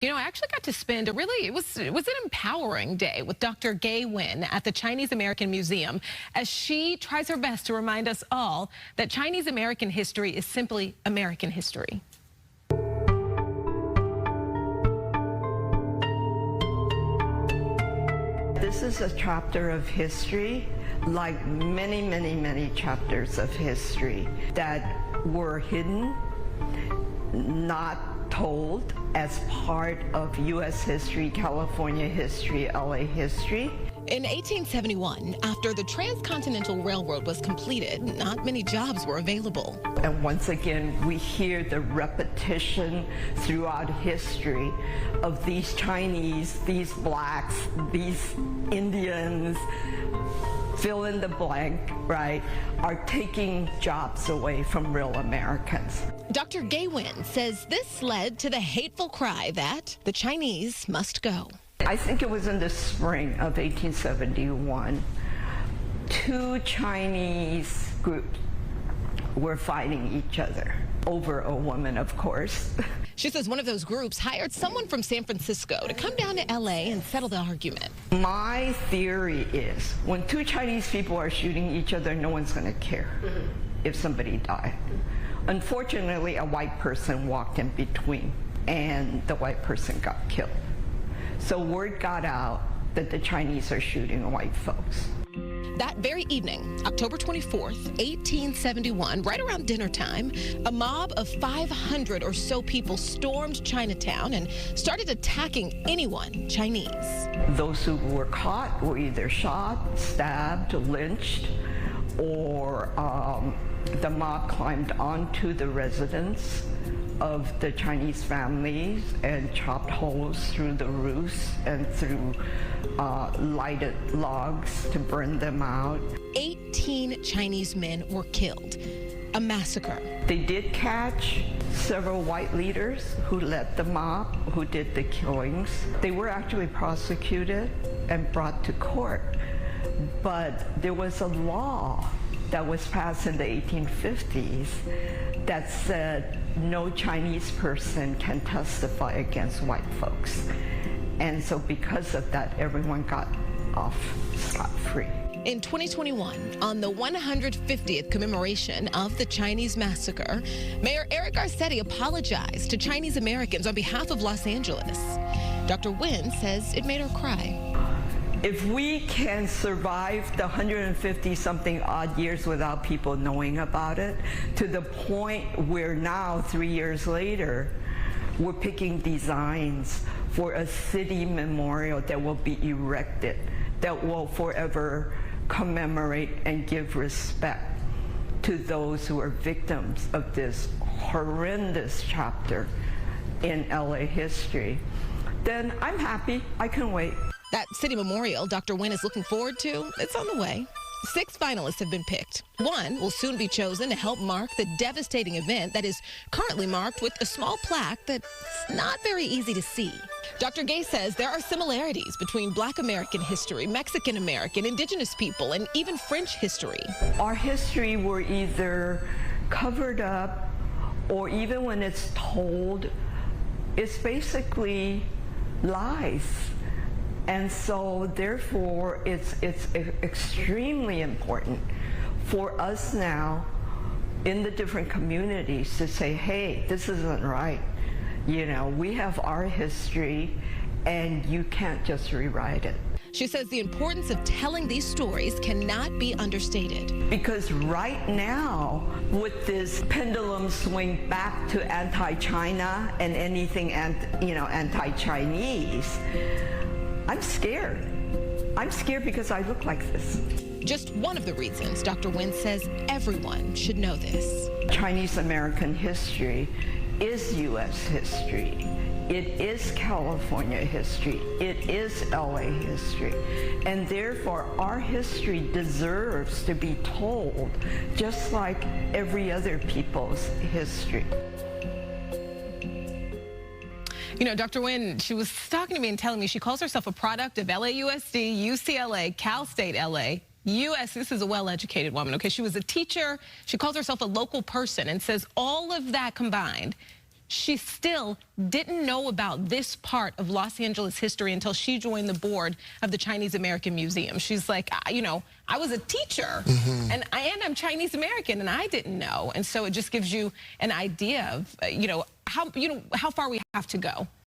You know, I actually got to spend it was an empowering day with Dr. Wynn at the Chinese American Museum as she tries her best to remind us all that Chinese American history is simply American history. This is a chapter of history, like many chapters of history that were hidden, not told as part of U.S. history, California history, LA history. In 1871, after the Transcontinental Railroad was completed, not many jobs were available. And once again, we hear the repetition throughout history of these Chinese, these blacks, these Indians, fill in the blank, right, are taking jobs away from real Americans. Dr. Wynn says this led to the hateful cry that the Chinese must go. I think it was in the spring of 1871. Two Chinese groups were fighting each other over a woman, of course. She says one of those groups hired someone from San Francisco to come down to LA and settle the argument. My theory is when two Chinese people are shooting each other, no one's going to care if somebody died. Unfortunately, a white person walked in between and the white person got killed. So word got out that the Chinese are shooting white folks. That very evening, October 24th, 1871, right around dinner time, a mob of 500 or so people stormed Chinatown and started attacking anyone Chinese. Those who were caught were either shot, stabbed, lynched, or the mob climbed onto the residence of the Chinese families and chopped holes through the roofs and through lighted logs to burn them out. 18 Chinese men were killed. A massacre. They did catch several white leaders who led the mob, who did the killings. They were actually prosecuted and brought to court. But there was a law that was passed in the 1850s that said no Chinese person can testify against white folks. And so because of that, everyone got off scot-free. In 2021, on the 150th commemoration of the Chinese Massacre, Mayor Eric Garcetti apologized to Chinese Americans on behalf of Los Angeles. Dr. Wynn says it made her cry. If we can survive the 150-something odd years without people knowing about it, to the point where now, 3 years later, we're picking designs for a city memorial that will be erected, that will forever commemorate and give respect to those who are victims of this horrendous chapter in LA history, then I'm happy. I can wait. That city memorial Dr. Wynn is looking forward to, it's on the way. 6 finalists have been picked. One will soon be chosen to help mark the devastating event that is currently marked with a small plaque that's not very easy to see. Dr. Gay says there are similarities between Black American history, Mexican American, Indigenous people, and even French history. Our history were either covered up, or even when it's told, it's basically lies. And so, therefore, it's extremely important for us now in the different communities to say, hey, this isn't right. You know, we have our history, and you can't just rewrite it. She says the importance of telling these stories cannot be understated. Because right now, with this pendulum swing back to anti-China and anything, anti-Chinese, I'm scared. I'm scared because I look like this. Just one of the reasons Dr. Wynn says everyone should know this. Chinese American history is U.S. history. It is California history. It is LA history. And therefore, our history deserves to be told just like every other people's history. You know, Dr. Wynn, she was talking to me and telling me she calls herself a product of LAUSD, UCLA, Cal State LA, this is a well-educated woman, okay? She was a teacher. She calls herself a local person and says all of that combined she still didn't know about this part of Los Angeles history until she joined the board of the Chinese American Museum. She's like, you know, I was a teacher and I'm Chinese American and I didn't know. And so it just gives you an idea of, how far we have to go